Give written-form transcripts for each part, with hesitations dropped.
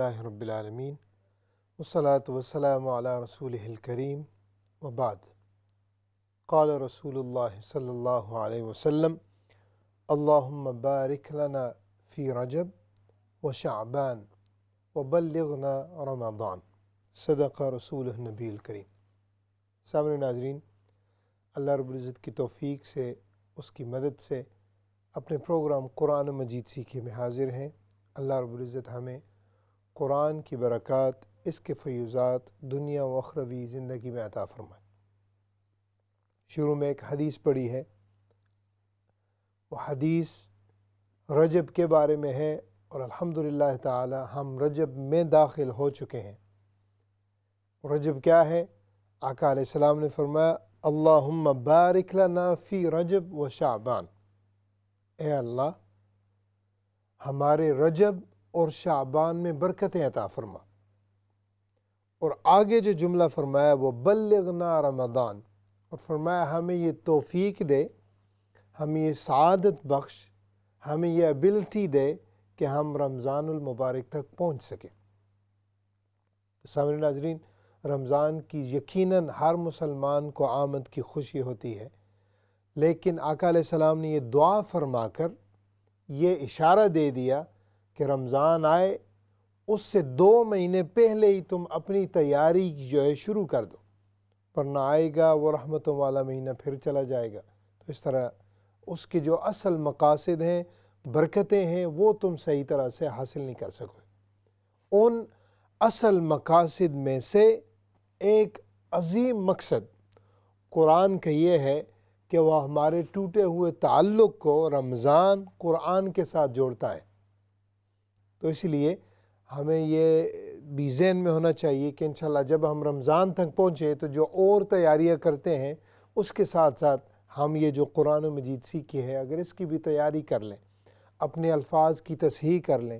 للہ رب العالمین والصلاة والسلام علی رسولہ الکریم وبعد قال رسول اللہ صلی اللہ علیہ وسلم اللہم بارک لنا فی رجب وشعبان وبلغنا رمضان صدق رسول النبی الکریم۔ سامعین ناظرین، اللہ رب العزت کی توفیق سے، اس کی مدد سے اپنے پروگرام قرآن مجید سیکھے میں حاضر ہیں۔ اللہ رب العزت ہمیں قرآن کی برکات، اس کے فیوزات دنیا و اخروی زندگی میں عطا فرمائے۔ شروع میں ایک حدیث پڑھی ہے، وہ حدیث رجب کے بارے میں ہے، اور الحمدللہ تعالی ہم رجب میں داخل ہو چکے ہیں۔ رجب کیا ہے؟ آقا علیہ السلام نے فرمایا اللہم بارک لنا فی رجب و شعبان، اے اللہ ہمارے رجب اور شعبان میں برکتیں عطا فرما۔ اور آگے جو جملہ فرمایا وہ بلغنا رمضان، اور فرمایا ہمیں یہ توفیق دے، ہمیں یہ سعادت بخش، ہمیں یہ ایبلٹی دے کہ ہم رمضان المبارک تک پہنچ سکیں۔ سامعین ناظرین، رمضان کی یقیناً ہر مسلمان کو آمد کی خوشی ہوتی ہے، لیکن آقا علیہ السلام نے یہ دعا فرما کر یہ اشارہ دے دیا کہ رمضان آئے اس سے 2 مہینے پہلے ہی تم اپنی تیاری جو ہے شروع کر دو، ورنہ آئے گا وہ رحمتوں والا مہینہ پھر چلا جائے گا۔ تو اس طرح اس کے جو اصل مقاصد ہیں، برکتیں ہیں، وہ تم صحیح طرح سے حاصل نہیں کر سکو۔ ان اصل مقاصد میں سے ایک عظیم مقصد قرآن کا یہ ہے کہ وہ ہمارے ٹوٹے ہوئے تعلق کو رمضان قرآن کے ساتھ جوڑتا ہے۔ تو اس لیے ہمیں یہ بھی ذہن میں ہونا چاہیے کہ انشاءاللہ جب ہم رمضان تک پہنچے تو جو اور تیاریاں کرتے ہیں اس کے ساتھ ساتھ ہم یہ جو قرآن مجید سیکھی ہے اگر اس کی بھی تیاری کر لیں، اپنے الفاظ کی تصحیح کر لیں،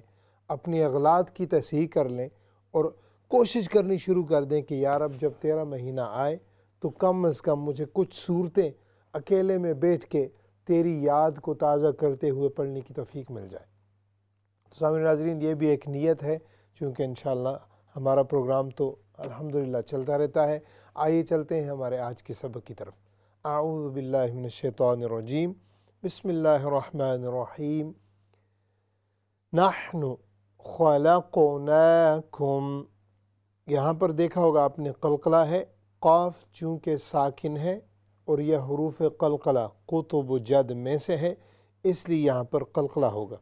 اپنی اغلاط کی تصحیح کر لیں، اور کوشش کرنی شروع کر دیں کہ یا رب جب تیرا مہینہ آئے تو کم از کم مجھے کچھ صورتیں اکیلے میں بیٹھ کے تیری یاد کو تازہ کرتے ہوئے پڑھنے کی توفیق مل جائے۔ تو سامعین ناظرین، یہ بھی ایک نیت ہے، چونکہ انشاءاللہ ہمارا پروگرام تو الحمدللہ چلتا رہتا ہے۔ آئیے چلتے ہیں ہمارے آج کے سبق کی طرف۔ اعوذ باللہ من الشیطان الرجیم، بسم اللہ الرحمن الرحیم۔ نحن خلقناکم، یہاں پر دیکھا ہوگا آپ نے قلقلہ ہے، قاف چونکہ ساکن ہے اور یہ حروف قلقلہ قطب و جد میں سے ہے، اس لیے یہاں پر قلقلہ ہوگا۔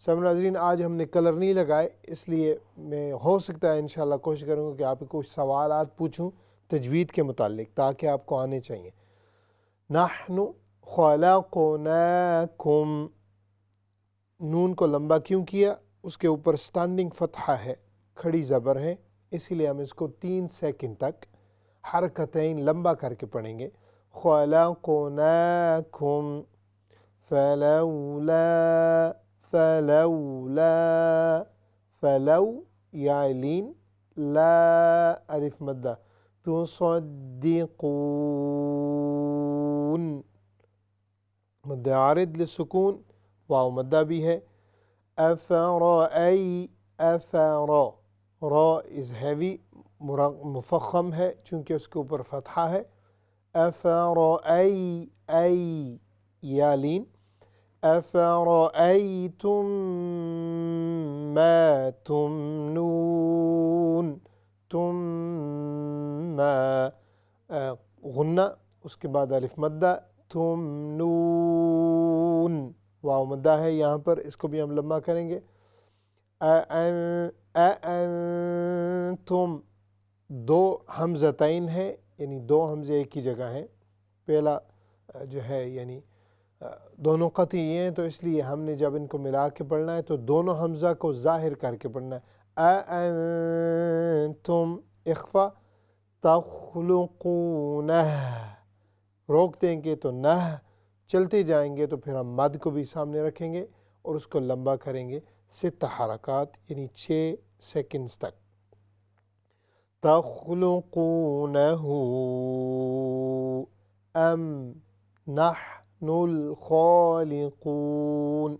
سب ناظرین، آج ہم نے کلر نہیں لگائے، اس لیے میں ہو سکتا ہے انشاءاللہ کوشش کروں گا کہ آپ کو کچھ سوالات پوچھوں تجوید کے متعلق تاکہ آپ کو آنے چاہیے۔ نحن خلقناکم، نون کو لمبا کیوں کیا؟ اس کے اوپر سٹینڈنگ فتحہ ہے، کھڑی زبر ہے، اسی لیے ہم اس کو 3 سیکنڈ تک حرکتین لمبا کر کے پڑھیں گے۔ خلقناکم فلولا فلو یا لین لا الف مدہ تصدقون، مد عارض للسکون، واو مدہ بھی ہے۔ را از ہیوی، مفخم ہے چونکہ اس کے اوپر فتحہ ہے۔ یا لین افرأیتم ما تمنون، غنہ، اس کے بعد الف مدہ، تمنون، واو مدہ ہے یہاں پر، اس کو بھی ہم لمبا کریں گے۔ انتم، 2 حمزتین ہیں، یعنی 2 حمزے ایک ہی جگہ ہیں، پہلا جو ہے یعنی دونوں قطعی ہیں، تو اس لیے ہم نے جب ان کو ملا کے پڑھنا ہے تو دونوں حمزہ کو ظاہر کر کے پڑھنا ہے۔ انتم اخفا، تخلقونہ، روک دیں گے تو نہ، چلتے جائیں گے تو پھر ہم مد کو بھی سامنے رکھیں گے اور اس کو لمبا کریں گے 6 حرکات یعنی 6 سیکنڈز تک۔ تخلقونہ ام نحن الخالقون۔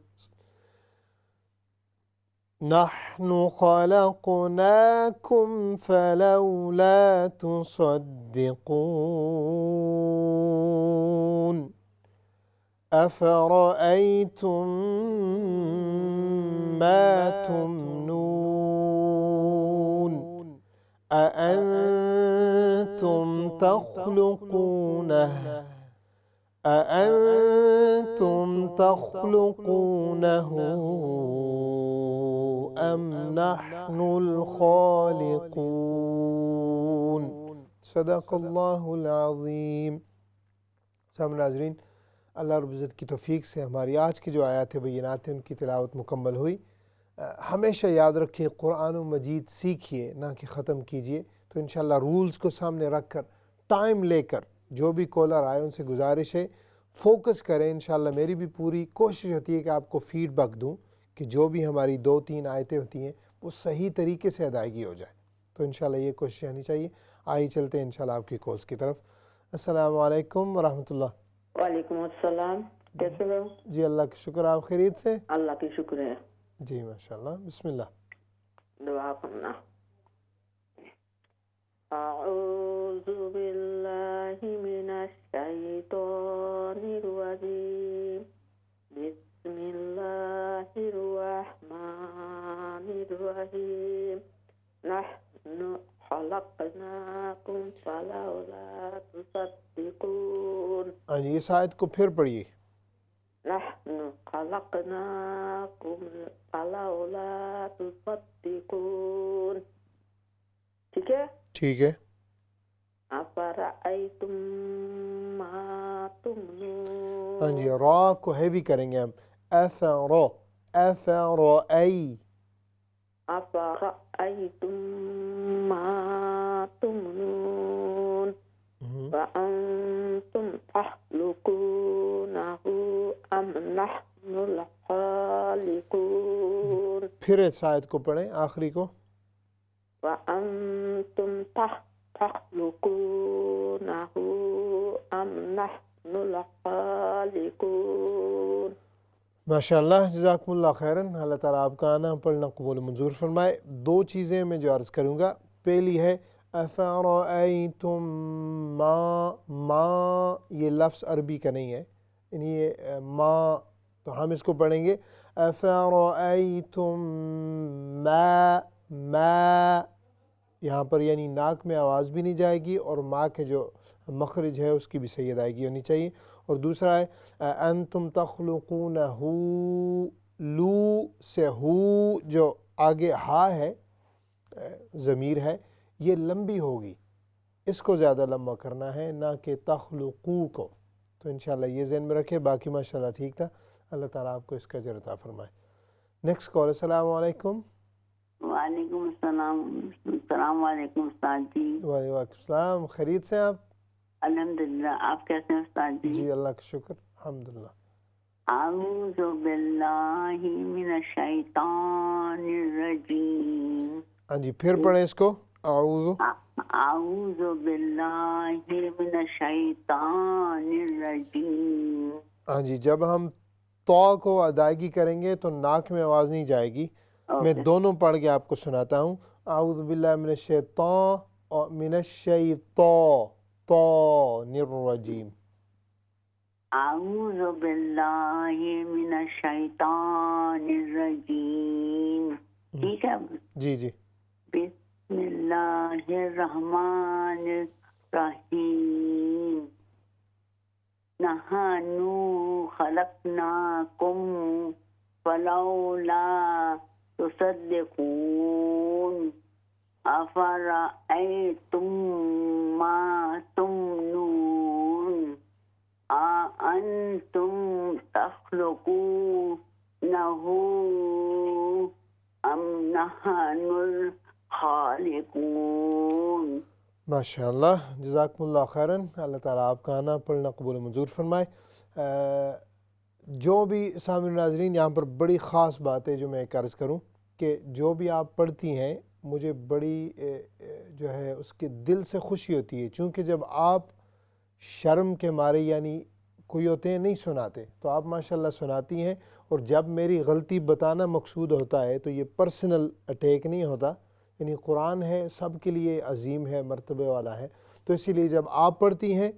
نحن خلقناكم فلولا تصدقون أفرأيتم ما تمنون أأنتم تخلقونه أم نحن الخالقون صدق اللہ العظیم۔ سامنے ناظرین، اللہ رب العزت کی توفیق سے ہماری آج کی جو آیات بینات ہیں ان کی تلاوت مکمل ہوئی۔ ہمیشہ یاد رکھیے قرآن مجید سیکھیے نہ کہ ختم کیجیے۔ تو انشاءاللہ رولز کو سامنے رکھ کر ٹائم لے کر جو بھی کالر آئے ان سے گزارش ہے فوکس کریں۔ انشاءاللہ میری بھی پوری کوشش ہوتی ہے کہ آپ کو فیڈ بیک دوں کہ جو بھی ہماری 2-3 آیتیں ہوتی ہیں وہ صحیح طریقے سے ادائیگی ہو جائے۔ تو انشاءاللہ یہ کوشش ہونی چاہیے۔ آئیے چلتے ہیں انشاءاللہ آپ کی کالز کی طرف۔ السلام علیکم ورحمۃ اللہ۔ وعلیکم السلام، کیسے ہو؟ جی اللہ کا شکر، آپ خیریت سے؟ اللہ کی شکر ہے۔ جی ماشاءاللہ، بسم اللہ۔ دعا کرنا۔ اعوذ باللہ من الشیطان الرجیم، بسم اللہ الرحمن الرحیم، نحن خلقناکم فلولا تصدقون۔ یہ اس آیت کو پھر پڑھیے۔ نحن خلقناکم فلولا تصدقون۔ ٹھیک ہے؟ ٹھیک ہے۔ افرأیتم ما تمنون۔ ہاں جی، را کو ہیوی کریں گے ہم۔ افرأیتم ما تمنون وأنتم تخلقونه أم نحن الخالقون۔ پھر اس آیت کو پڑھیں، آخری کو۔ وأنتم تخلقونه أم نحن الخالقون۔ ماشاءاللہ، جزاکم اللہ خیراً۔ اللہ تعالیٰ آپ کا آنا پڑھنا قبول منظور فرمائے۔ 2 چیزیں میں جو عرض کروں گا، پہلی ہے افرأیتم ما یہ لفظ عربی کا نہیں ہے، یعنی یہ ما، تو ہم اس کو پڑھیں گے افرأیتم ما، یہاں پر یعنی ناک میں آواز بھی نہیں جائے گی اور ماں کے جو مخرج ہے اس کی بھی صحیح ادائیگی ہونی چاہیے۔ اور دوسرا ہے انتم تخلقونہ، لو سے ہو جو آگے ہا ہے، ضمیر ہے، یہ لمبی ہوگی، اس کو زیادہ لمبا کرنا ہے نہ کہ تخلقو کو۔ تو انشاءاللہ یہ ذہن میں رکھے۔ باقی ماشاءاللہ ٹھیک تھا۔ اللہ تعالیٰ آپ کو اس کا اجر عطا فرمائے۔ Next call. السلام علیکم۔ وعلیکم السلام۔ السلام علیکم استاد جی۔ وعلیکم السلام، خیریت سے آپ؟ الحمدللہ، آپ کیسے ہیں استاد جی؟ جی اللہ کا شکر، الحمدللہ۔ اعوذ باللہ من الشیطان الرجیم۔ ہاں جی، پھر پڑھیں اس کو۔ اعوذ باللہ من الشیطان الرجیم۔ ہاں جی، جب ہم تو کو ادائیگی کریں گے تو ناک میں آواز نہیں جائے گی۔ میں دونوں پڑھ کے آپ کو سناتا ہوں۔ اعوذ باللہ من الشیطان اور من الشیطان الرجیم۔ اعوذ باللہ من الشیطان الرجیم۔ ٹھیک ہے؟ جی جی۔ بسم اللہ الرحمن الرحیم۔ نحن خلقناکم فلولا تصدقون افرأیتم ما تمنون أأنتم تخلقونه أم نحن الخالقون۔ ماشاءاللہ، جزاکم اللہ خیراً۔ اللہ تعالیٰ آپ کا آنا پڑھنا قبول منظور فرمائے۔ جو بھی سامعین ناظرین، یہاں پر بڑی خاص بات ہے جو میں ایک عرض کروں کہ جو بھی آپ پڑھتی ہیں مجھے بڑی جو ہے اس کے دل سے خوشی ہوتی ہے، چونکہ جب آپ شرم کے مارے، یعنی کوئی ہوتے ہیں نہیں سناتے، تو آپ ماشاءاللہ سناتی ہیں اور جب میری غلطی بتانا مقصود ہوتا ہے تو یہ پرسنل اٹیک نہیں ہوتا، یعنی قرآن ہے سب کے لیے عظیم ہے، مرتبے والا ہے، تو اسی لیے جب آپ پڑھتی ہیں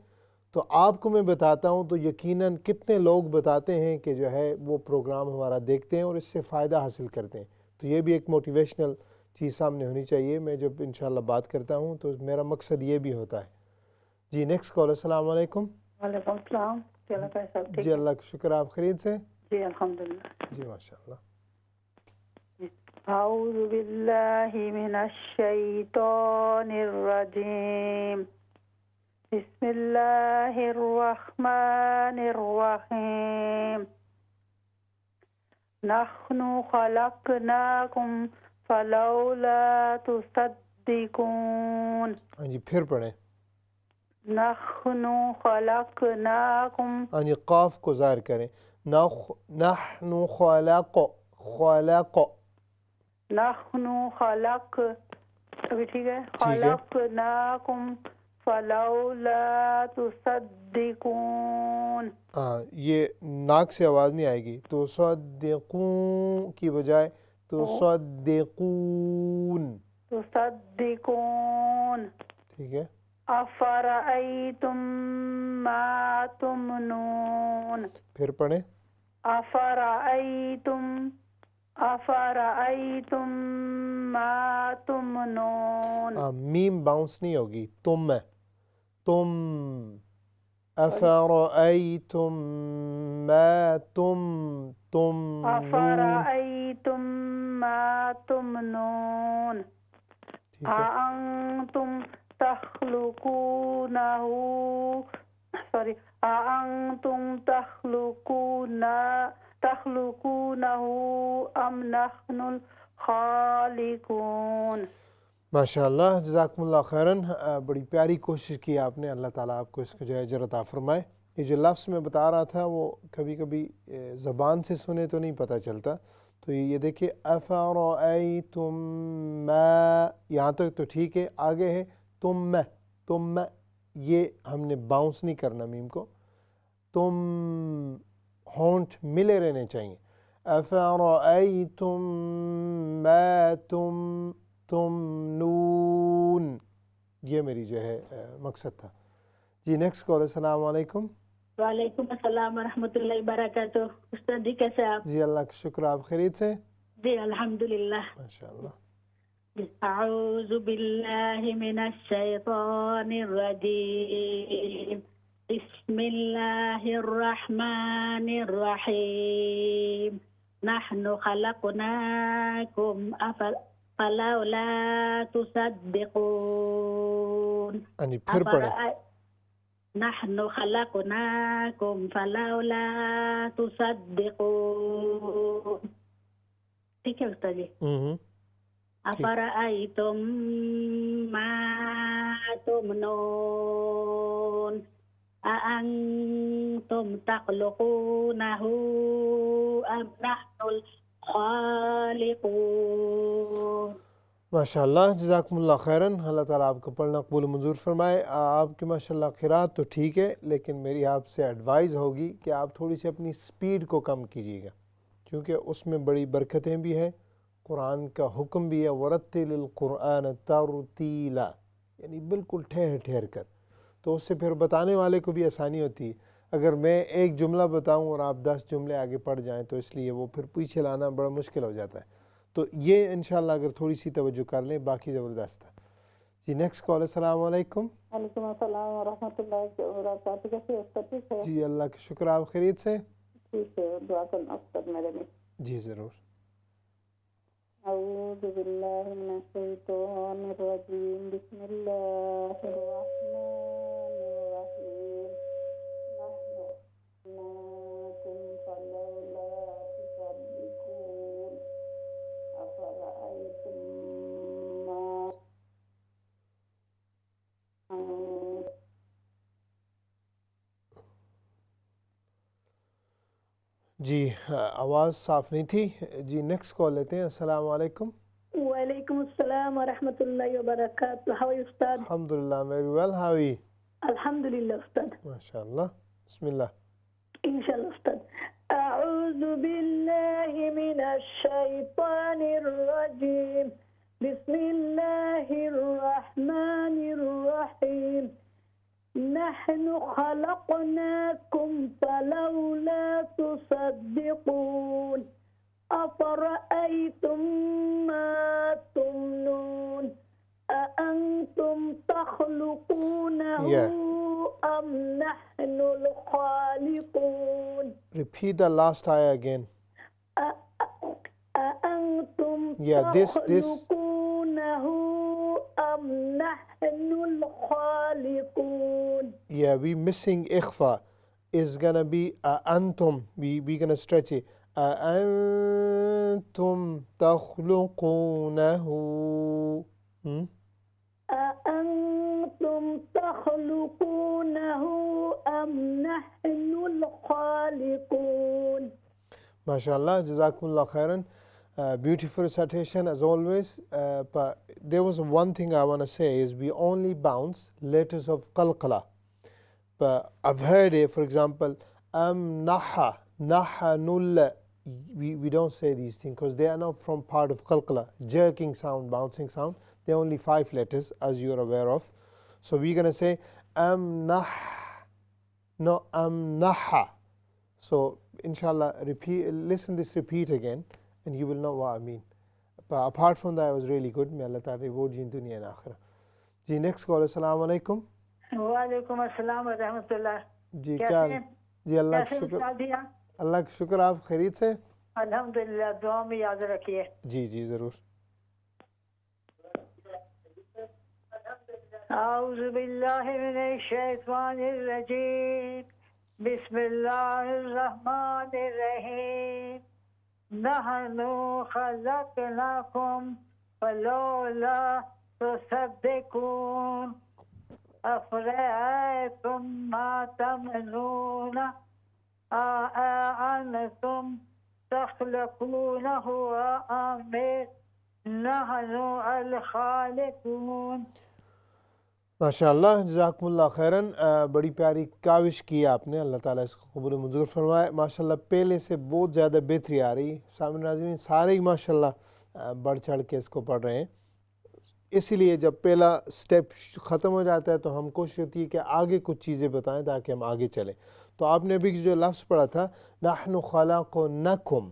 تو آپ کو میں بتاتا ہوں تو یقیناً کتنے لوگ بتاتے ہیں کہ جو ہے وہ پروگرام ہمارا دیکھتے ہیں اور اس سے فائدہ حاصل کرتے ہیں، تو یہ بھی ایک موٹیویشنل چیز سامنے ہونی چاہیے۔ میں جب انشاءاللہ بات کرتا ہوں تو میرا مقصد یہ بھی ہوتا ہے۔ جی نیکسٹ کال، السلام علیکم۔ وعلیکم السلام، کیا اللہ کا صاحب ٹھیک جی ہے؟ اللہ کا شکر، آپ خیریت سے؟ جی الحمدللہ۔ جی ماشاء اللہ۔ اعوذ باللہ من الشیطان الرجیم، بسم اللہ الرحمن الرحیم، نحن خلقناکم فلولا تصدقون۔ ہاں جی پھر پڑھیں۔ نحن خلقناکم، ہاں جی قاف کو ظاہر کریں، نحن خلق نحن خلق، ابھی ٹھیک ہے، ٹھیک ہے۔ خلقناکم فلولا تصدقون۔ ہاں یہ ناک سے آواز نہیں آئے گی، تو صدقون کی بجائے تو صدقون، تصدقون۔ ٹھیک ہے۔ افرأیتم ما تمنون، پھر پڑھیں۔ افرأیتم ما تمنون۔ میم باؤنس نہیں ہوگی، تم ہے، تم، افرأیتم ما تم افرأیتم ما تمنون، ٹھیک ہے۔ اانتم تخلقونہ، اانتم تخلقونہ ام نحن الخالقون۔ ماشاء اللہ، جزاکم اللہ خیراً، بڑی پیاری کوشش کی آپ نے، اللہ تعالیٰ آپ کو اس کو جو ہے اجر عطا فرمائے۔ یہ جو لفظ میں بتا رہا تھا وہ کبھی کبھی زبان سے سنے تو نہیں پتہ چلتا، تو یہ دیکھیں افرأیتم ما، یہاں تک تو ٹھیک ہے، آگے ہے تم، یہ ہم نے باؤنس نہیں کرنا میم کو، تم ہونٹ ملے رہنے چاہیے، افرأیتم ما تمنون، یہ میری جو ہے مقصد تھا۔ جی نیکسٹ کال، السلام علیکم۔ وعلیکم السلام ورحمۃ اللہ وبرکاتہ۔ استاد جی کیسے آپ؟ جی اللہ کا شکر، آپ خیریت سے؟ جی الحمدللہ۔ ماشاء اللہ۔ اعوذ باللہ من الشیطان الرجیم، بسم اللہ الرحمن الرحیم، نحن خلقناکم فلولا تصدقون۔ ہاں جی پھر پڑھیں۔ نحن خلقناکم فلولا تصدقون۔ ٹھیک ہے استاد جی۔ افرأیتم ما تمنون، اانتم تخلقونہ ام نحن الخالقون۔ ماشاء اللہ، جزاکم اللہ خیراً، اللہ تعالیٰ آپ کا پڑھنا قبول و منظور فرمائے۔ آپ کی ماشاء اللہ قرات تو ٹھیک ہے، لیکن میری آپ سے ایڈوائز ہوگی کہ آپ تھوڑی سی اپنی سپیڈ کو کم کیجیے گا، کیونکہ اس میں بڑی برکتیں بھی ہیں، قرآن کا حکم بھی ہے، ورتل القرآن ترتیلا، یعنی بالکل ٹھہر کر، تو اس سے پھر بتانے والے کو بھی آسانی ہوتی ہے۔ اگر میں ایک جملہ بتاؤں اور آپ 10 جملے آگے پڑھ جائیں تو اس لیے وہ پھر پیچھے لانا بڑا مشکل ہو جاتا ہے، تو یہ انشاءاللہ اگر تھوڑی سی توجہ کر لیں باقی زبردست ہے۔ جی نیکسٹ کال، السلام علیکم۔ وعلیکم السلام ورحمۃ اللہ وبرکاتہ، کیسے استاد؟ ٹھیک ہے؟ جی اللہ کا شکر، آپ خیریت سے؟ ٹھیک ہے، دعا کرنا استاد میرے لیے۔ جی ضرور۔ اعوذ باللہ من الشیطان الرجیم، بسم اللہ الرحمن الرحیم، نحن خلقناکم فلولا تصدقون، افرأیتم ما جی آواز صاف نہیں تھی۔ جی نیکسٹ کال لیتے ہیں، السلام علیکم۔ وعلیکم السلام ورحمۃ اللہ وبرکاتہ۔ ہاؤ آر استاد؟ الحمدللہ very well, how are you؟ الحمدللہ استاد۔ ماشاء اللہ، بسم اللہ۔ انشاءاللہ استاد۔ أعوذ بالله من الشيطان الرجيم بسم الله الرحمن الرحيم نحن خلقناكم فلولا تصدقون أفرأيتم ما تمنون أأنتم تخلقونه أم نحن الخالقون. Repeat the last ayah again. أأنتم this تخلقونه أم نحن الخالقون. we missing ikhfa is gonna be antum. We gonna stretch it. أأنتم تخلقونه. أأنتم تخلقونه أم نحن الخالقون. MashaAllah, Jazakumullah khairan. Beautiful recitation as always. But there was one thing I want to say is we only bounce letters of qalqala. But I've heard it, for example, naha, nulla. We don't say these things because they are not from part of qalqala. Jerking sound, bouncing sound. They're only 5 letters as you are aware of. So we're going to say naha. So inshallah, listen this repeat again and you will know what I mean. But apart from that, it was really good. May Allah Ta'ala reward you in dunya and akhirah. Ji, next call. Assalamu alaikum. وعلیکم السلام ورحمۃ اللہ. جی کیا جی اللہ کا شکر. اللہ کا شکر. آپ خیریت سے؟ الحمدللہ. دعا میں یاد رکھیے. جی جی ضرور. اعوذ باللہ من الشیطان الرجیم بسم اللہ الرحمن الرحیم نحن خلقناکم فلولا تصدقون أفرأيتم ما تمنون أأنتم تخلقونه أم نحن الخالقون. ماشاءاللہ جزاکم اللہ خیراً. بڑی پیاری کاوش کی آپ نے. اللہ تعالیٰ اس کو قبول و منظور فرمائے. ماشاءاللہ پہلے سے بہت زیادہ بہتری آ رہی. سامعین ناظرین سارے ہی ماشاءاللہ بڑھ چڑھ کے اس کو پڑھ رہے ہیں. اسی لیے جب پہلا سٹیپ ختم ہو جاتا ہے تو ہم کوشش ہوتی ہے کہ آگے کچھ چیزیں بتائیں تاکہ ہم آگے چلیں. تو آپ نے ابھی جو لفظ پڑھا تھا نحن خلقناکم،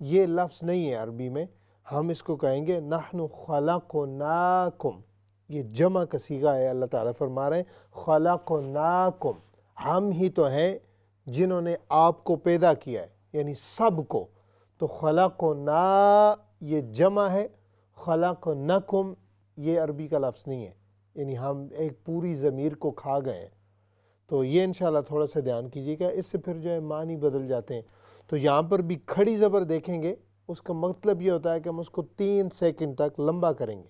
یہ لفظ نہیں ہے عربی میں. ہم اس کو کہیں گے نحن خلقناکم. یہ جمع کا صیغہ ہے. اللہ تعالیٰ فرما رہے ہیں خلقناکم، ہم ہی تو ہیں جنہوں نے آپ کو پیدا کیا ہے، یعنی سب کو. تو خلقنا یہ جمع ہے، خلقنکم یہ عربی کا لفظ نہیں ہے، یعنی ہم ایک پوری ضمیر کو کھا گئے ہیں. تو یہ انشاءاللہ تھوڑا سا دھیان کیجیے گا، اس سے پھر جو ہے معنی بدل جاتے ہیں. تو یہاں پر بھی کھڑی زبر دیکھیں گے، اس کا مطلب یہ ہوتا ہے کہ ہم اس کو 3 سیکنڈ تک لمبا کریں گے.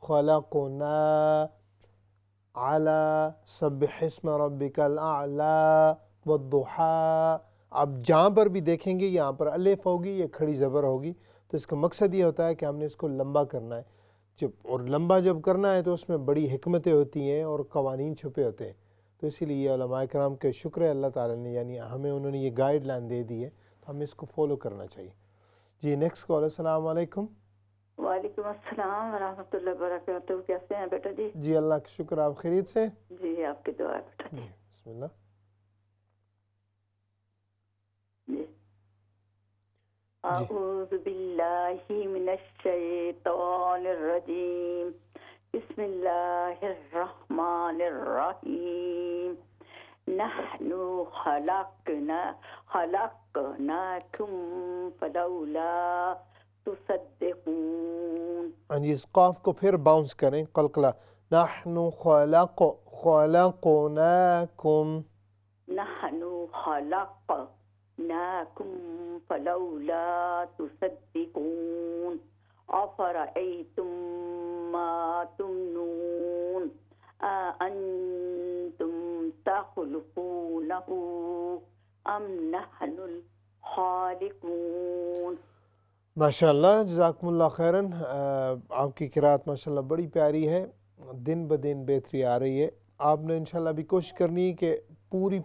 خلقنا علی سبح اسم ربک الاعلی والضحی. اب جہاں پر بھی دیکھیں گے یہاں پر الف ہوگی، یہ کھڑی زبر ہوگی. تو اس کا مقصد یہ ہوتا ہے کہ ہم نے اس کو لمبا کرنا ہے. اور لمبا جب کرنا ہے تو اس میں بڑی حکمتیں ہوتی ہیں اور قوانین چھپے ہوتے ہیں. تو اسی لیے علماء کرام کے شکر ہے اللہ تعالیٰ نے، یعنی ہمیں انہوں نے یہ گائیڈ لائن دے دی ہے تو ہمیں اس کو فالو کرنا چاہیے. جی نیکسٹ کال. السلام علیکم. وعلیکم السلام ورحمۃ اللہ وبرکاتہ. کیسے ہیں بیٹا جی؟ جی اللہ کا شکر. آپ خیریت سے؟ جی آپ کی دعا ہے بیٹا جی. بسم اللہ. جی اعوذ باللہ من الشیطان الرجیم بسم اللہ الرحمن الرحیم نحن خلقناکم فلولا تصدقون. جی اس قاف کو پھر باؤنس کریں، قلقلہ. نحن خلقناکم نحن خلقناکم فلولا تصدقون أفرأيتم ما تمنون أأنتم تخلقونه أم نحن الخالقون. ماشاءاللہ جزاکم اللہ خیراً. آپ کی قرأت ماشاءاللہ بڑی پیاری ہے، دن بدن بہتری آ رہی ہے. آپ نے انشاءاللہ بھی کوشش کرنی ہے کہ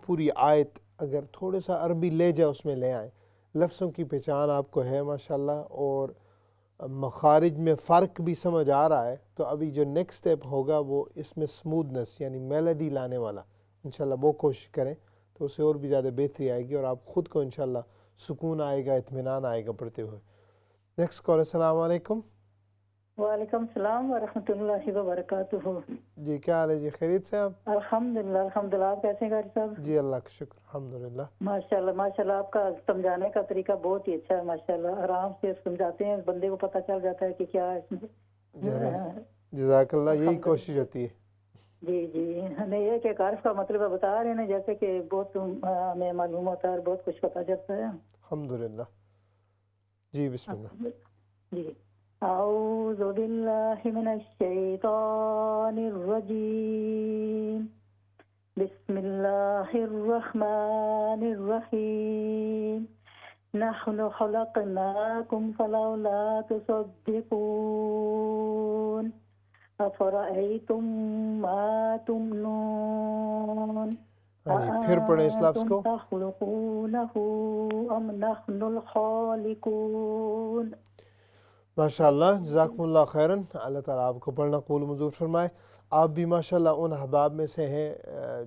پوری آیت اگر تھوڑا سا عربی لے جائے اس میں لے آئیں، لفظوں کی پہچان آپ کو ہے ماشاءاللہ، اور مخارج میں فرق بھی سمجھ آ رہا ہے، تو ابھی جو نیکسٹ سٹیپ ہوگا وہ اس میں سمودنس یعنی میلڈی لانے والا انشاءاللہ وہ کوشش کریں، تو اسے اور بھی زیادہ بہتری آئے گی اور آپ خود کو انشاءاللہ سکون آئے گا، اطمینان آئے گا پڑھتے ہوئے۔ نیکسٹ کال، السلام علیکم۔ وعلیکم السلام ورحمۃ اللہ وبرکاتہ۔ جی کیا حال ہے جی، خیریت سے آپ؟ الحمدللہ الحمدللہ، آپ کیسے ہیں قاری صاحب؟ جی اللہ کا شکر الحمدللہ۔ ماشاءاللہ ماشاءاللہ، آپ کا سمجھانے کا طریقہ بہت ہی اچھا ہے ماشاءاللہ، آرام سے سمجھاتے ہیں، بندے کو پتہ چل جاتا ہے کہ کیا ہے اس میں۔ جزاک اللہ، یہی کوشش ہوتی ہے۔ جی جی، ہمیں یہ کہ عارف کا مطلب بتا رہے ہیں جیسے کہ بہت ہمیں معلوم ہوتا ہے اور بہت کچھ پتہ چلتا ہے۔ الحمدللہ۔ جی بسم اللہ۔ جی، اعوذ باللہ من الشیطان الرجیم، بسم اللہ الرحمن الرحیم، نحن خلقناکم فلولا تصدقون، افرأیتم ما تمنون، پھر پڑھیں اس لفظ کو۔ تخلقونہ ام نحن الخالقون۔ ماشاءاللہ، جزاکم اللہ خیراً، اللہ تعالیٰ آپ کو پڑھنا قبول منظور فرمائے۔ آپ بھی ماشاءاللہ ان احباب میں سے ہیں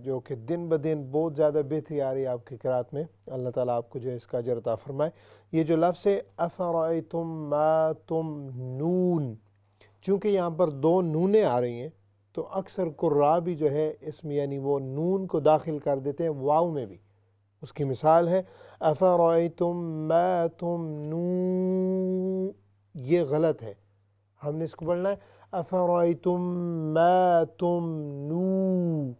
جو کہ دن بدن بہت زیادہ بہتری آ رہی ہے آپ کی قرات میں، اللہ تعالیٰ آپ کو جو ہے اس کا اجر عطا فرمائے۔ یہ جو لفظ ہے افرأیتم ما تمنون، چونکہ یہاں پر دو نونیں آ رہی ہیں تو اکثر قراء بھی جو ہے اس میں یعنی وہ نون کو داخل کر دیتے ہیں واو میں بھی۔ اس کی مثال ہے افرأیتم ما تمنون، یہ غلط ہے، ہم نے اس کو پڑھنا ہے افرأیتم ما تمنون،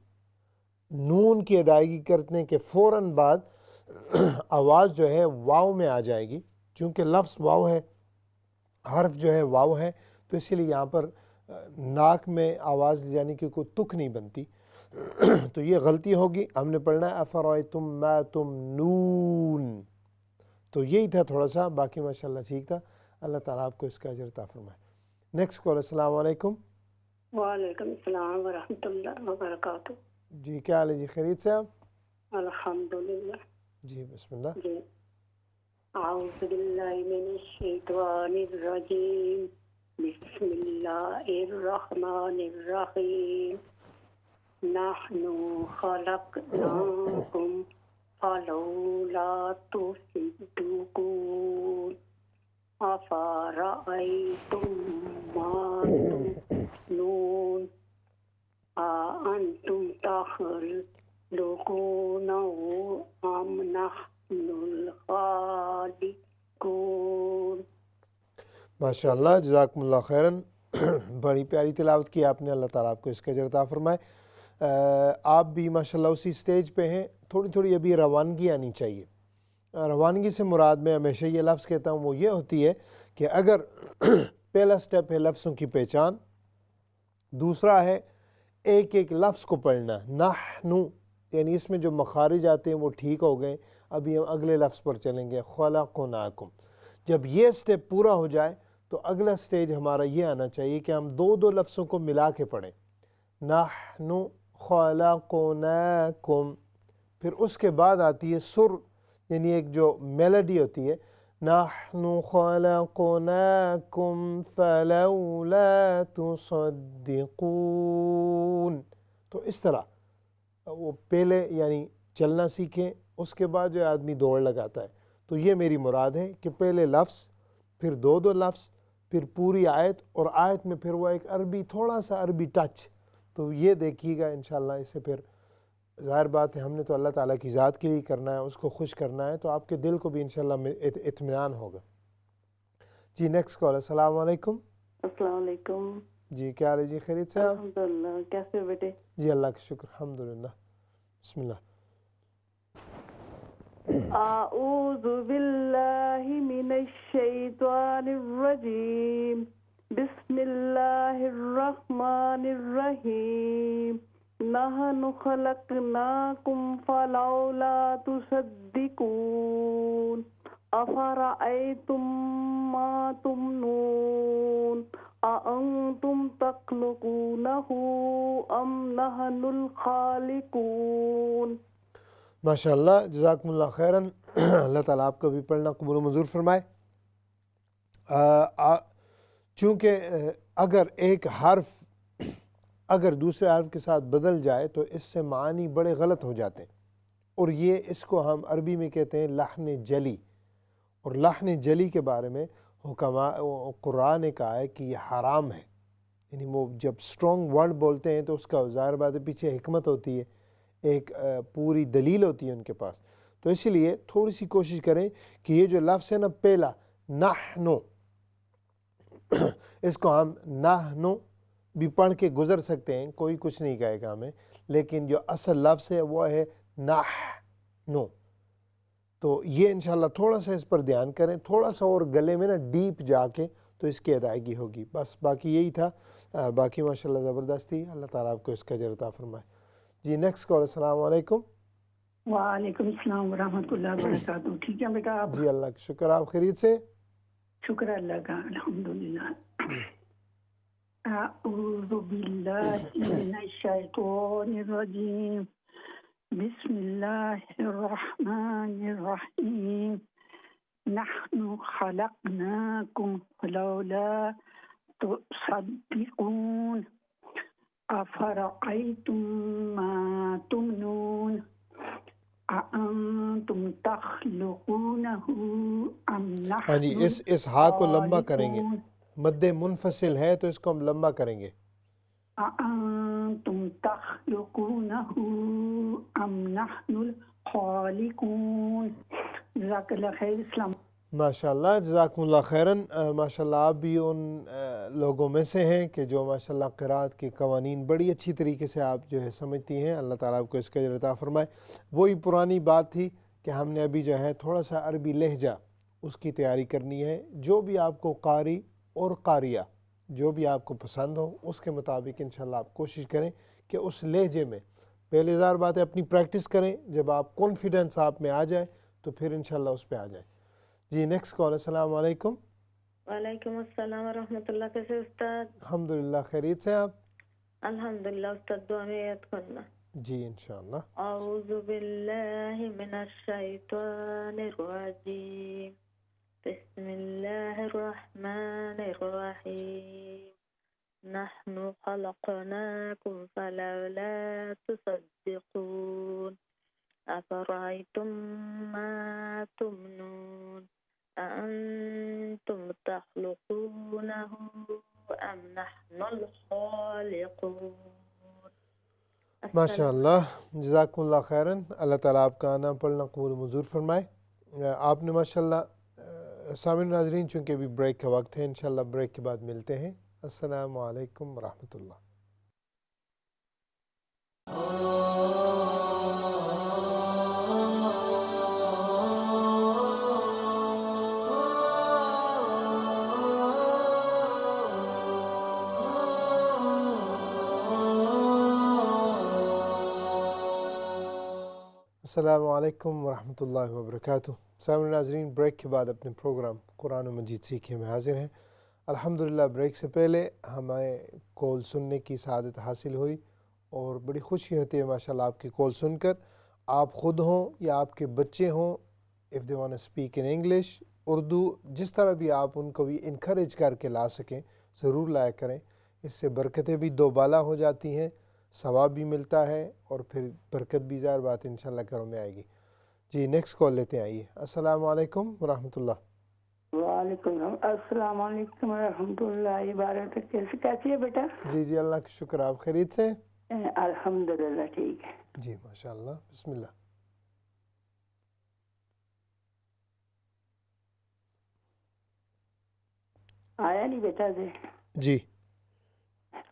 نون کی ادائیگی کرنے کے فوراً بعد آواز جو ہے واو میں آ جائے گی، چونکہ لفظ واو ہے، حرف جو ہے واو ہے، تو اسی لیے یہاں پر ناک میں آواز لے جانے کی کوئی تک نہیں بنتی، تو یہ غلطی ہوگی۔ ہم نے پڑھنا ہے افرأیتم ما تمنون، تو یہی تھا تھوڑا سا، باقی ماشاءاللہ ٹھیک تھا۔ اللہ تعالیٰ آپ کو اس کا اجر عطا فرمائے۔ نیکسٹ کال، السلام علیکم۔ وعلیکم السلام ورحمۃ اللہ وبرکاتہ۔ جی کیا حال ہے جی، خیریت سے آپ؟ الحمدللہ۔ جی بسم اللہ۔ جی، اعوذ باللہ من الشیطان الرجیم، بسم اللہ الرحمن الرحیم، نحن خلقناکم فلولا تصدقون، افرأیتم ما تمنون، أأنتم تخلقونه أم نحن الخالقون۔ ماشاءاللہ، جزاکم اللہ خیراً، بڑی پیاری تلاوت کی آپ نے، اللہ تعالیٰ آپ کو اس کا اجر عطا فرمائے۔ آپ بھی ماشاءاللہ اسی سٹیج پہ ہیں، تھوڑی تھوڑی ابھی روانگی آنی چاہیے۔ روانگی سے مراد میں ہمیشہ یہ لفظ کہتا ہوں وہ یہ ہوتی ہے کہ اگر پہلا سٹیپ ہے لفظوں کی پہچان، دوسرا ہے ایک ایک لفظ کو پڑھنا، نحنو یعنی اس میں جو مخارج آتے ہیں وہ ٹھیک ہو گئے، ابھی ہم اگلے لفظ پر چلیں گے، خلقناکم۔ جب یہ سٹیپ پورا ہو جائے تو اگلا سٹیج ہمارا یہ آنا چاہیے کہ ہم دو دو لفظوں کو ملا کے پڑھیں، نحن خلقناکم، پھر اس کے بعد آتی ہے سر، یعنی ایک جو میلڈی ہوتی ہے، نحن خلقناکم فلولا تصدقون، تو اس طرح وہ پہلے یعنی چلنا سیکھیں، اس کے بعد جو آدمی دوڑ لگاتا ہے، تو یہ میری مراد ہے کہ پہلے لفظ، پھر دو دو لفظ، پھر پوری آیت، اور آیت میں پھر وہ ایک عربی تھوڑا سا عربی ٹچ، تو یہ دیکھیے گا انشاءاللہ، اس سے پھر ظاہر بات ہے ہم نے تو اللہ تعالیٰ کی ذات کے لیے کرنا ہے، اس کو خوش کرنا ہے، تو آپ کے دل کو بھی انشاءاللہ اطمینان ہوگا۔ جی نیکسٹ کال، السلام علیکم۔ السلام علیکم۔ جی کیا حال ہے جی، خیریت سے آپ؟ الحمدللہ، کیسے ہو بیٹے؟ جی اللہ کا شکر الحمدللہ۔ بسم اللہ۔ اعوذ باللہ من الشیطان الرجیم، بسم اللہ الرحمن الرحیم، نحن خلقناکم فلولا تصدقون، افرأیتم ما تمنون، اانتم تخلقونہ ام نحن الخالقون۔ ماشاء اللہ، جزاکم اللہ خیراً۔ اللہ تعالیٰ آپ کا بھی پڑھنا قبول و منظور فرمائے۔ چونکہ اگر ایک حرف اگر دوسرے حرف کے ساتھ بدل جائے تو اس سے معانی بڑے غلط ہو جاتے ہیں، اور یہ اس کو ہم عربی میں کہتے ہیں لحن جلی، اور لحن جلی کے بارے میں قرآن نے کہا ہے کہ یہ حرام ہے۔ یعنی وہ جب اسٹرانگ ورڈ بولتے ہیں تو اس کا ظاہر بات ہے پیچھے حکمت ہوتی ہے، ایک پوری دلیل ہوتی ہے ان کے پاس۔ تو اسی لیے تھوڑی سی کوشش کریں کہ یہ جو لفظ ہے نا پہلا نحنو، اس کو ہم نحنو بھی پڑھ کے گزر سکتے ہیں، کوئی کچھ نہیں کہے گا ہمیں، لیکن جو اصل لفظ ہے وہ ہے نحنو۔ تو یہ انشاءاللہ تھوڑا سا اس پر دھیان کریں، تھوڑا سا اور گلے میں نا ڈیپ جا کے تو اس کی ادائیگی ہوگی۔ بس باقی یہی تھا، باقی ماشاءاللہ زبردست تھی۔ اللہ تعالیٰ آپ کو اس کا اجر عطا فرمائے۔ جی نیکسٹ کال۔ السلام علیکم۔ وعلیکم السلام ورحمۃ اللہ وبرکاتہ۔ ٹھیک ہے بیٹا آپ؟ جی اللہ کا شکر، آپ خیریت سے؟ شکر اللہ کا، الحمدللہ۔ اعوذ باللہ من الشیطان الرجیم، بسم اللہ الرحمن الرحیم۔ نحن خلقناکم فلولا تصدقون، افرأیتم ما تمنون، اانتم تخلقونہ ام ہاں جی، نحن اس ہا کو لمبا کریں گے، الخالقون، مد منفصل ہے تو اس کو ہم لمبا کریں گے۔ اانتم تخلقونہ ام نحن الخالقون۔ جزاک اللہ خیر۔ اسلام ماشاءاللہ، جزاکم اللہ خیراً۔ ماشاءاللہ آپ بھی ان لوگوں میں سے ہیں کہ جو ماشاءاللہ قرات کے قوانین بڑی اچھی طریقے سے آپ جو ہے سمجھتی ہیں۔ اللہ تعالیٰ آپ کو اس کا اجر عطا فرمائے۔ وہی پرانی بات تھی کہ ہم نے ابھی جو ہے تھوڑا سا عربی لہجہ اس کی تیاری کرنی ہے۔ جو بھی آپ کو قاری اور قاریہ جو بھی آپ کو پسند ہو اس کے مطابق انشاءاللہ آپ کوشش کریں کہ اس لہجے میں پہلے ظاہر بات ہے اپنی پریکٹس کریں، جب آپ کانفیڈنس آپ میں آ جائے تو پھر انشاءاللہ اس پہ آ جائیں۔ جی نیکسٹ کال۔ السلام علیکم۔ وعلیکم السلام ورحمۃ اللہ۔ کیسے استاد؟ الحمدللہ، خیریت سے آپ؟ الحمدللہ استاد، دعا میں یاد کرنا۔ جی انشاءاللہ۔ اعوذ باللہ من الشیطان الرجیم، بسم اللہ الرحمن الرحیم۔ نحن خلقناکم فلولا تصدقون، افرأیتم ما تمنون، أأنتم تخلقونه أم نحن الخالقون۔ ماشاءاللہ، جزاکم اللہ خیراً۔ اللہ تعالیٰ آپ کا آنا پڑھنا قبول منظور فرمائے۔ آپ نے ماشاءاللہ سامعین ناظرین، چونکہ ابھی بریک کا وقت ہے، انشاءاللہ بریک کے بعد ملتے ہیں۔ السلام علیکم ورحمۃ اللہ۔ السلام علیکم ورحمۃ اللہ وبرکاتہ۔ سامعین ناظرین، بریک کے بعد اپنے پروگرام قرآن و مجید سیکھیں میں حاضر ہیں۔ الحمدللہ بریک سے پہلے ہمیں کال سننے کی سعادت حاصل ہوئی اور بڑی خوشی ہوتی ہے ماشاءاللہ آپ کی کال سن کر۔ آپ خود ہوں یا آپ کے بچے ہوں، if they want to speak in English, Urdu, جس طرح بھی آپ ان کو بھی انکریج کر کے لا سکیں ضرور لایا کریں۔ اس سے برکتیں بھی دوبالا ہو جاتی ہیں، ثواب بھی ملتا ہے، اور پھر برکت بھی ظاہر بات انشاءاللہ گھروں میں آئے گی۔ جی نیکسٹ کال لیتے ہیں، آئیے۔ السلام علیکم ورحمۃ اللہ۔ وعلیکم السلام علیکم ورحمۃ اللہ وبرکاتہ۔ کیسی ہے بیٹا؟ جی جی اللہ کا شکر، آپ خیریت سے؟ الحمدللہ ٹھیک ہے۔ جی ماشاءاللہ، بسم اللہ۔ آیا نہیں بیٹا سے؟ جی۔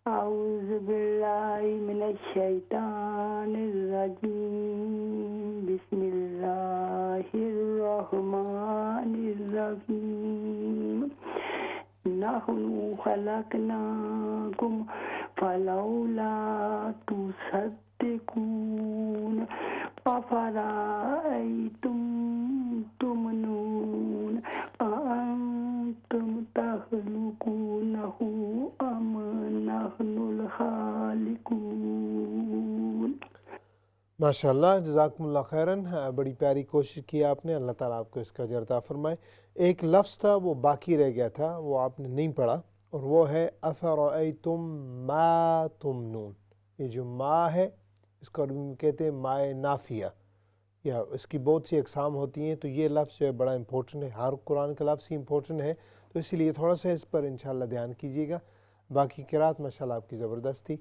اعوذ باللہ من الشیطان الرجیم، بسم اللہ الرحمن الرحیم۔ نحن خلقناکم فلولا تصدقون، افرأیتم تمنون، أأنتم تخلقونه أم نحن الخالقون۔ ماشاءاللہ جزاکم اللہ خیراً، بڑی پیاری کوشش کی آپ نے، اللہ تعالیٰ آپ کو اس کا اجر عطا فرمائے۔ ایک لفظ تھا وہ باقی رہ گیا تھا، وہ آپ نے نہیں پڑھا، اور وہ ہے افرأیتم ما تمنون۔ یہ جو ما ہے اس کو عربی میں کہتے ہیں مائے نافیہ، یا اس کی بہت سی اقسام ہوتی ہیں، تو یہ لفظ جو ہے بڑا امپورٹنٹ ہے، ہر قرآن کا لفظ ہی امپورٹنٹ ہے، تو اسی لیے تھوڑا سا اس پر انشاءاللہ دھیان کیجیے گا۔ باقی قرات ماشاءاللہ آپ کی زبردست تھی۔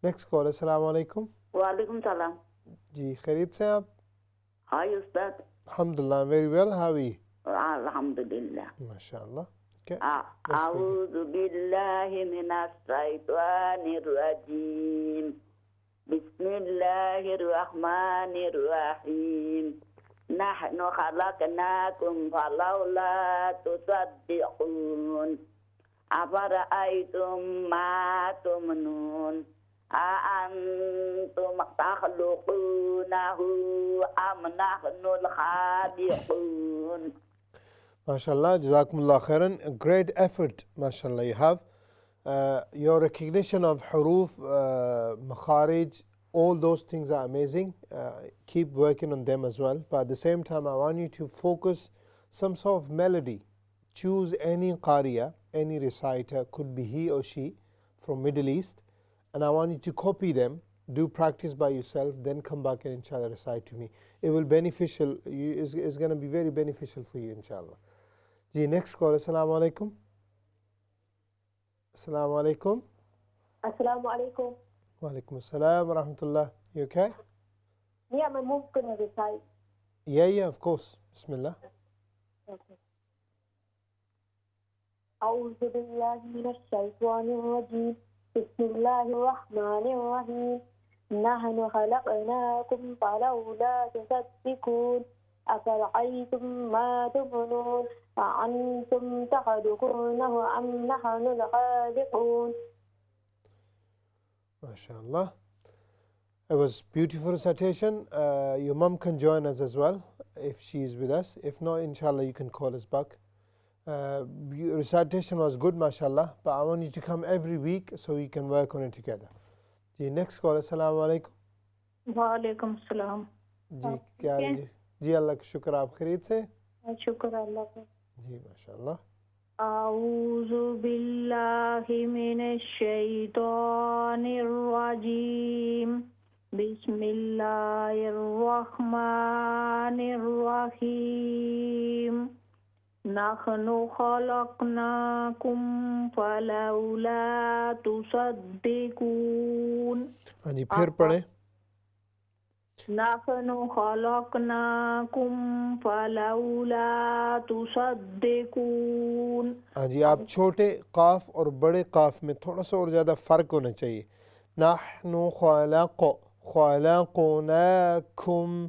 نیکسٹ کال، السلام علیکم۔ وعلیکم السلام۔ جی خیریت سے آپ؟ ہائی استاد۔ الحمدللہ ویری ویل، ہاو یو؟ الحمدللہ۔ ماشاءاللہ۔ اعوذ باللہ من الشیطان الرجیم، بسم اللہ الرحمن الرحیم، نحن خلقناکم فلولا تصدقون، افرأیتم ما تمنون، أأنتم تخلقونه أم نحن الخالقون۔ MashaAllah, Jazakumullah khairan. A great effort, MashaAllah, you have. Your recognition of huruf, makharij, all those things are amazing. Keep working on them as well. But at the same time, I want you to focus some sort of melody. Choose any qariya, any reciter, could be he or she from Middle East, and I want you to copy them, do practice by yourself, then come back and inshallah recite to me. It will beneficial, it's going to be very beneficial for you inshallah. Ji, next call. Assalamu alaikum. Assalamu alaikum. Assalamu alaikum. Wa alaikum assalam wa rahmatullah. You okay? Yeah, my mom gonna recite. Yeah, of course. Bismillah. Okay. أعوذ بالله من الشيطان الرجيم، بسم الله الرحمن الرحيم، نحن خلقناكم فلولا تصدقون، أفرأيتم ما تمنون، أأنتم تخلقونه أم نحن الخالقون. MashaAllah. It was beautiful recitation. Your mom can join us as well if she is with us. If not, inshallah, you can call us back. Your recitation was good, mashallah, but I want you to come every week so we can work on it together. Ji, next call. Assalamu alaikum. وعلیکم السلام. جی کیا حال ہے؟ جی اللہ کا شکر، آپ خیریت سے؟ شکر اللہ کا. جی ماشاءاللہ. أعوذ بالله من الشيطان الرجيم، بسم الله الرحمن الرحيم، نحن خلقناكم فلولا تصدقون. ہاں جی پھر پڑھیں. نحن خلقناكم فلولا تصدقون. ہاں جی آپ چھوٹے قاف اور بڑے قاف میں تھوڑا سا اور زیادہ فرق ہونا چاہیے. نحن خلقناکم.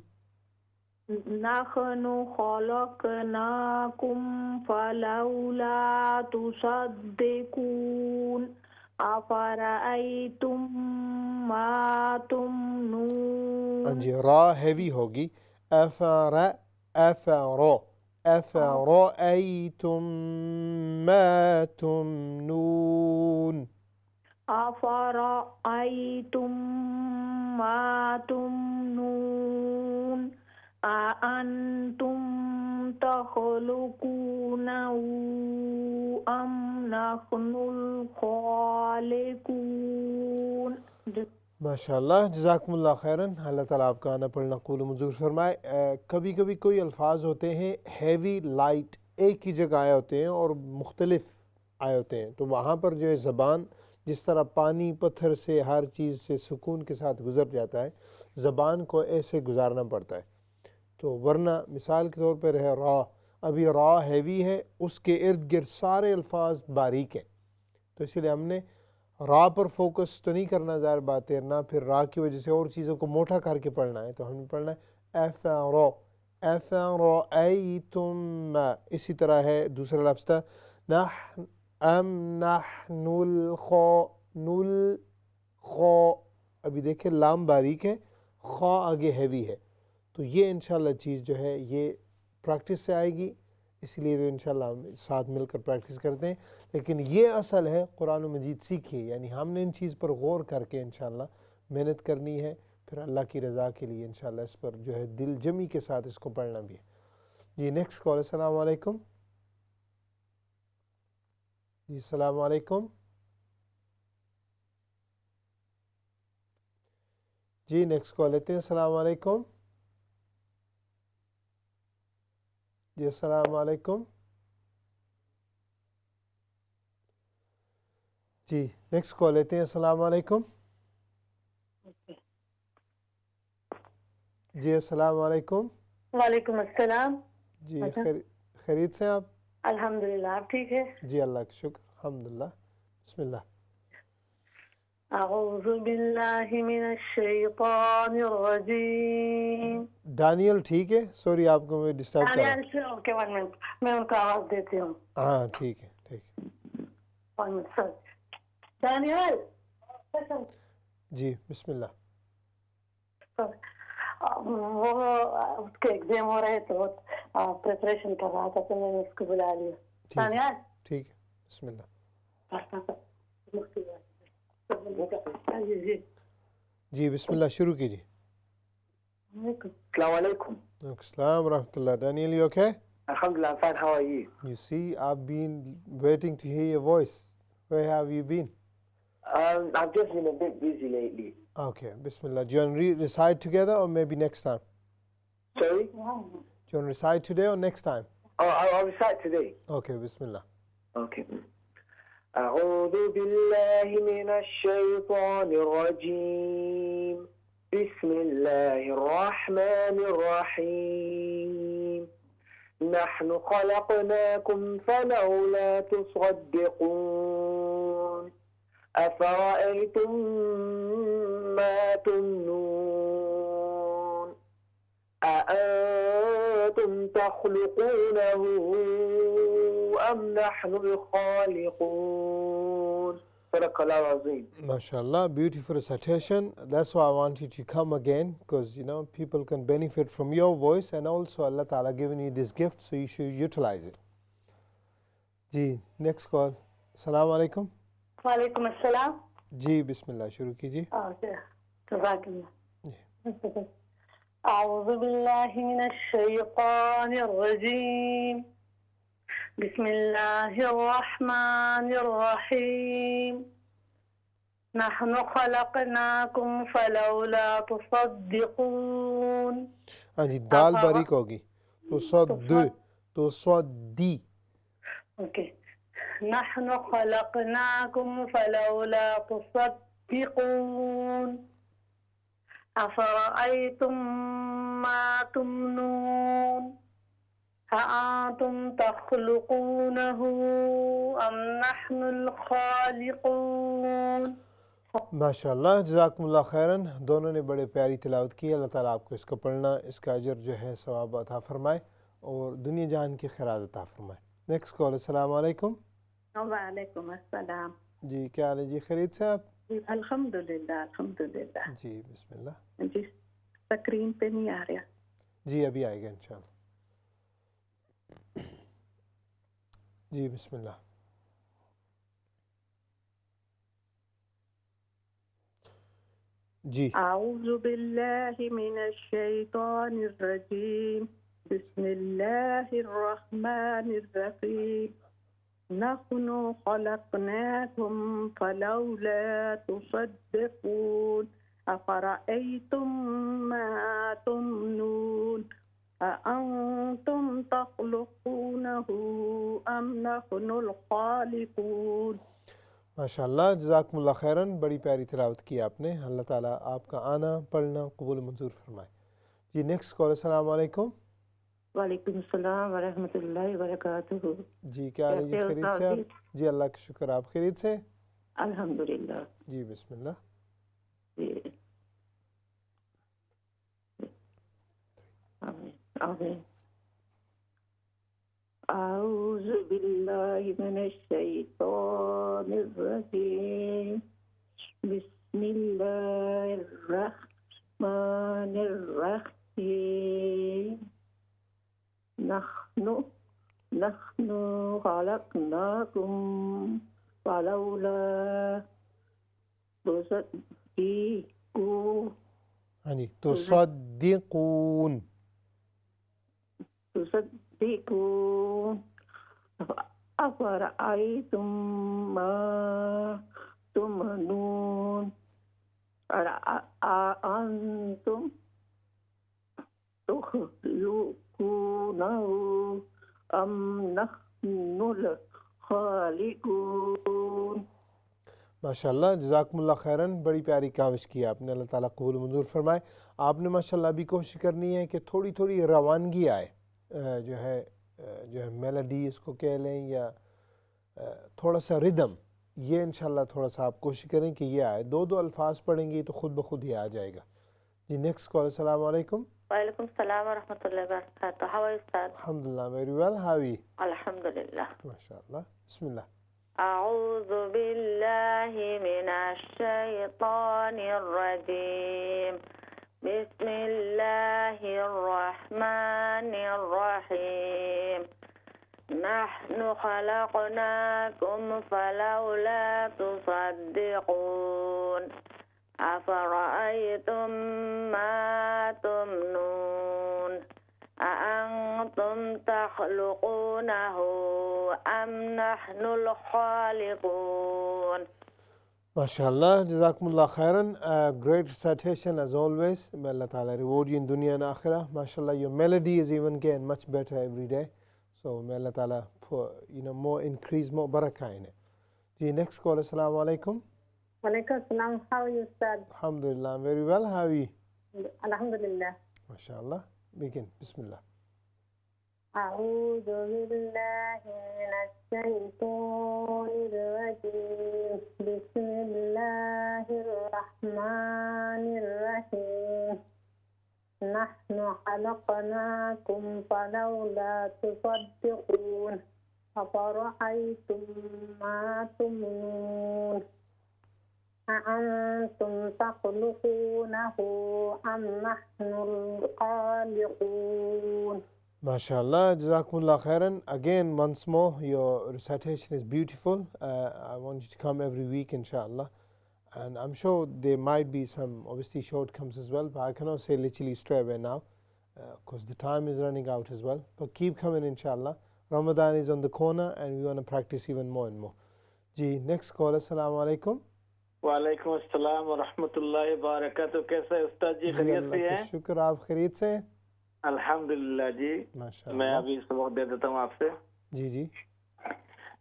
نحن خلقناكم فلولا تصدقون، أفرأيتم ما تمنون. ہاں جی را ہیوی ہوگی. أفرأيتم ما تمنون. أفرأيتم ما تمنون، أأنتم تخلقونه أم نحن الخالقون. ماشاءاللہ جزاکم اللہ خیراً. اللہ تعالیٰ آپ کا آنا پڑھنا قبول و منظور فرمائے. کبھی کبھی کوئی الفاظ ہوتے ہیں ہیوی لائٹ ایک ہی جگہ آئے ہوتے ہیں اور مختلف آئے ہوتے ہیں، تو وہاں پر جو ہے زبان جس طرح پانی پتھر سے ہر چیز سے سکون کے ساتھ گزر جاتا ہے، زبان کو ایسے گزارنا پڑتا ہے. تو ورنہ مثال کے طور پر ہے را، ابھی را ہیوی ہے، اس کے ارد گرد سارے الفاظ باریک ہیں، تو اسی لیے ہم نے را پر فوکس تو نہیں کرنا، ظاہر بات ہے، نہ پھر را کی وجہ سے اور چیزوں کو موٹا کر کے پڑھنا ہے، تو ہم نے پڑھنا ہے افرأیتم. اسی طرح ہے دوسرا لفظ تھا نحن الخا، ابھی دیکھیں لام باریک ہے، خا آگے ہیوی ہے، تو یہ انشاءاللہ چیز جو ہے یہ پریکٹس سے آئے گی، اس لیے تو انشاءاللہ ہم ساتھ مل کر پریکٹس کرتے ہیں. لیکن یہ اصل ہے قرآن مجید سیکھیے، یعنی ہم نے ان چیز پر غور کر کے انشاءاللہ محنت کرنی ہے، پھر اللہ کی رضا کے لیے انشاءاللہ اس پر جو ہے دل جمی کے ساتھ اس کو پڑھنا بھی ہے. جی نیکسٹ کال. السلام علیکم. جی السلام علیکم. جی نیکسٹ کال لیتے ہیں. السلام علیکم. جی السلام علیکم. جی نیکسٹ کال لیتے ہیں. السلام علیکم. جی السلام علیکم. وعلیکم السلام. جی خیریت سے آپ؟ الحمدللہ آپ ٹھیک ہے؟ جی اللہ کا شکر الحمدللہ. بسم اللہ. اعوذ باللہ من الشیطان الرجیم. ڈانیل ٹھیک ہے؟ سوری آپ کو میں ڈسٹرب کر رہا ہوں. ڈانیل سے اوکے 1 منٹ میں ان کا آواز دیتی ہوں. ہاں ٹھیک ہے ٹھیک ہے. 1 منٹ سر. ڈانیل جی بسم اللہ. وہ اس کے ایگزام ہو رہے تو پریپریشن کر رہا تھا تو میں نے اس کو بلا لیا. ڈانیل ٹھیک ہے بسم اللہ. جی بسم اللہ شروع کیجیے. السلام علیکم. السلام ورحمۃ اللہ. Daniel, you okay? Alhamdulillah, I'm fine. How are you? You see, I've been waiting to hear your voice. Where have you been? I've just been a bit busy lately. Okay, bismillah. Do you want to recite together or maybe next time? Sorry? Do you want to recite today or next time? Oh, I'll recite today. Okay, bismillah. Okay. أعوذ بالله من الشيطان الرجيم. بسم الله الرحمن الرحيم. نحن خلقناكم فلولا تصدقون. أفرأيتم ما تمنون. أأنتم تخلقونه أم نحن الخالقون. صدق الله العظيم. MashaAllah, beautiful recitation. That's why I want you to come again, because you know people can benefit from your voice, and also Allah Ta'ala given you this gift, so you should utilize it. Ji, next call. Assalamu alaikum. وعلیکم السلام. جی بسم اللہ شروع کیجیے. اعوذ باللہ من الشیطان الرجیم. بسم اللہ الرحمن الرحیم. نحن خلقناکم فلولا تصدقون. ہاں جی دال باریک ہوگی تو صدی. اوکے. نحن خلقناكم فلولا تصدقون. أفرأيتم ما تمنون. أأنتم تخلقونه أم نحن الخالقون. ماشاءاللہ جزاکم اللہ خیراً. دونوں نے بڑے پیاری تلاوت کی. اللہ تعالیٰ آپ کو اس کو پڑھنا اس کا اجر جو ہے ثواب عطا فرمائے اور دنیا جہان کی خیرات عطا فرمائے. Next call. السلام علیکم. وعلیکم السلام. جی کیا حال ہے جی؟ خیریت سے آپ؟ الحمدللہ الحمدللہ. جی بسم اللہ. جی اسکرین پہ نہیں آ رہا. جی ابھی آئے گا انشاءاللہ. جی بسم اللہ. جی اعوذ باللہ من الشیطان الرجیم. بسم اللہ الرحمن الرحیم. نحن خلقناكم فلولا تصدقون. أفرأيتم ما تمنون. أأنتم تخلقونه أم نحن الخالقون. ماشاءاللہ جزاکم اللہ خیراً. بڑی پیاری تلاوت کی آپ نے. اللہ تعالیٰ آپ کا آنا پڑھنا قبول منظور فرمائے. جی نیکسٹ کال. السلام علیکم. وعلیکم السلام ورحمۃ اللہ وبرکاتہ. جی کیا حال ہے جی؟ خیریت سے آپ؟ جی اللہ کا شکر. آپ خیریت سے؟ الحمدللہ. جی بسم اللہ. آمین. اعوذ باللہ من الشیطان الرجیم. بسم اللہ الرحمن الرحیم. نحن خلقناكم فلولا تصدقون. ہاں جی تصدقون تصدقون أفرأيتم ما تمنون أأنتم تخلقونه أم نحن الخالقون. ماشاء اللہ جزاکم اللہ خیراً، بڑی پیاری کاوش کی آپ نے، اللہ تعالیٰ قبول منظور فرمائے۔ آپ نے ماشاء اللہ بھی کوشش کرنی ہے کہ تھوڑی تھوڑی روانگی آئے، جو ہے میلڈی اس کو کہہ لیں یا تھوڑا سا ردم، یہ انشاءاللہ تھوڑا سا آپ کوشش کریں کہ یہ آئے، دو الفاظ پڑھیں گی تو خود بخود یہ آ جائے گا۔ جی نیکسٹ کال، السلام علیکم۔ وعلیکم السلام ورحمۃ اللہ وبرکاتہ. How are you, Ustad? الحمدللہ very well, how are you؟ Alhamdulillah. ماشاء اللہ، بسم اللہ۔ أعوذ بالله من الشيطان الرجيم. بسم الله الرحمن الرحيم. نحن خلقناكم فلولا تصدقون. أفرأيتم ما تمنون. أأنتم تخلقونه أم نحن الخالقون. ماشاءاللہ جزاکم اللہ خیراً، great recitation as always. May Allah Ta'ala reward you in dunya and akhirah. MashaAllah, your melody is even getting much better every day. So may Allah Ta'ala put, more increase, more barakah in it. Ji, next call, assalamu alaikum. Walaikum salam. How are you, Ustad? Alhamdulillah, I'm very well. How are you? Alhamdulillah. MashaAllah. Begin. Bismillah. أعوذ بالله من الشيطان الرجيم. بسم الله الرحمن الرحيم. نحن خلقناكم فلولا تصدقون. أفرأيتم ما تمنون. أأنتم تخلقونه أم نحن الخالقون. MashaAllah, Jazakumullah khairan. Again, once more, your recitation is beautiful. I want you to come every week, inshallah. And I'm sure there might be some, obviously, shortcomings as well, but I cannot say literally straight away now, because the time is running out as well. But keep coming, inshallah. Ramadan is on the corner, and we want to practice even more and more. Ji, next call, assalamu alaikum. وعلیکم السلام ورحمۃ اللہ وبرکاتہ. کیسے استاد جی؟ خیریت سے ہیں؟ شکر، آپ خیریت سے ہیں؟ الحمدللہ جی. میں ابھی سبق دے دیتا ہوں آپ سے. جی جی.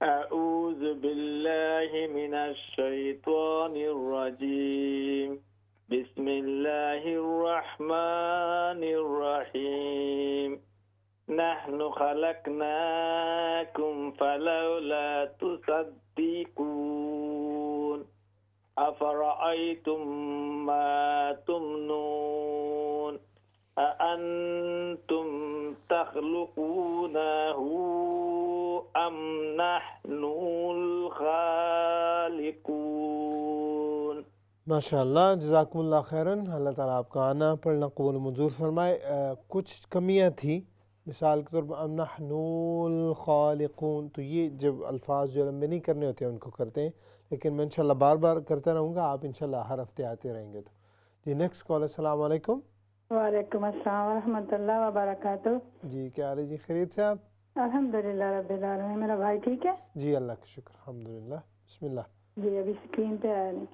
اعوذ باللہ من الشیطان الرجیم. بسم اللہ الرحمن الرحیم. نحن خلقناکم فلولا تصدقون. أفرأيتم ما تمنون. أأنتم تخلقونه أم نحن الخالقون. ماشاءاللہ جزاکم اللہ خیراً. اللہ تعالیٰ آپ کا آنا پڑھنا قبول منظور فرمائے. کچھ کمیاں تھیں، مثال کے طور پر ام نحن الخالقون، تو یہ جب الفاظ جو لمبے نہیں کرنے ہوتے ہیں ان کو کرتے ہیں، لیکن میں انشاءاللہ بار بار کرتا رہوں گا، آپ انشاءاللہ ہر ہفتے آتے رہیں گے. تو جی نیکسٹ کال، السلام علیکم. وعلیکم السلام ورحمۃ اللہ وبرکاتہ. جی کیا حال ہے جی؟ خیریت سے آپ؟ الحمدللہ رب العالمین. میرا بھائی ٹھیک ہے؟ جی اللہ کا شکر، الحمدللہ. بسم اللہ. جی ابھی اسکرین پہ آیا نہیں.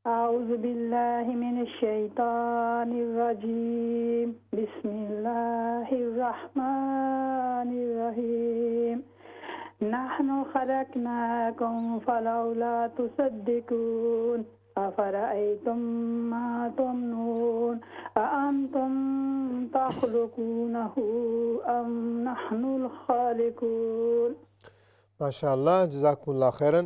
أعوذ بالله من الشيطان الرجيم. بسم الله الرحمن الرحيم. نحن خلقناكم فلولا تصدقون. أفرأيتم ما تمنون. أأنتم تخلقونه أم نحن الخالقون. ماشاءاللہ جزاکم اللہ خیراً.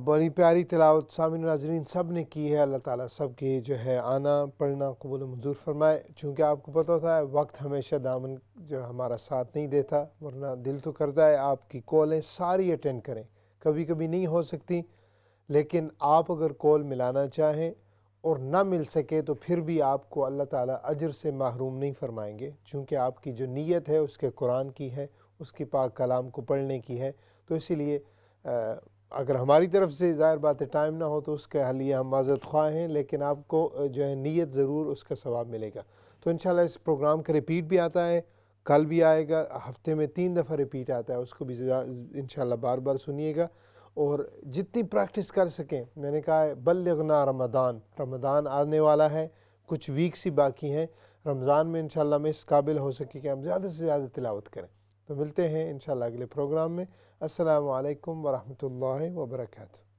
بڑی پیاری تلاوت سامعین ناظرین سب نے کی ہے. اللہ تعالیٰ سب کی جو ہے آنا پڑھنا قبول منظور فرمائے. چونکہ آپ کو پتہ ہوتا ہے وقت ہمیشہ دامن جو ہمارا ساتھ نہیں دیتا، ورنہ دل تو کرتا ہے آپ کی کالیں ساری اٹینڈ کریں. کبھی کبھی نہیں ہو سکتی، لیکن آپ اگر کال ملانا چاہیں اور نہ مل سکے تو پھر بھی آپ کو اللہ تعالیٰ اجر سے محروم نہیں فرمائیں گے، چونکہ آپ کی جو نیت ہے اس کے قرآن کی ہے، اس کی پاک کلام کو پڑھنے کی ہے. تو اسی لیے اگر ہماری طرف سے ظاہر بات ہے ٹائم نہ ہو تو اس کے لیے ہم معذرت خواہ ہیں، لیکن آپ کو جو ہے نیت ضرور اس کا ثواب ملے گا۔ تو انشاءاللہ اس پروگرام کا ریپیٹ بھی آتا ہے، کل بھی آئے گا، ہفتے میں 3 دفعہ ریپیٹ آتا ہے، اس کو بھی انشاءاللہ بار بار سنیے گا، اور جتنی پریکٹس کر سکیں۔ میں نے کہا ہے بلغنا رمضان، رمضان آنے والا ہے، کچھ ویکس ہی باقی ہیں، رمضان میں انشاءاللہ میں اس قابل ہو سکے کہ ہم زیادہ سے زیادہ تلاوت کریں۔ تو ملتے ہیں انشاءاللہ اگلے پروگرام میں۔ السلام علیکم ورحمۃ اللہ وبرکاتہ۔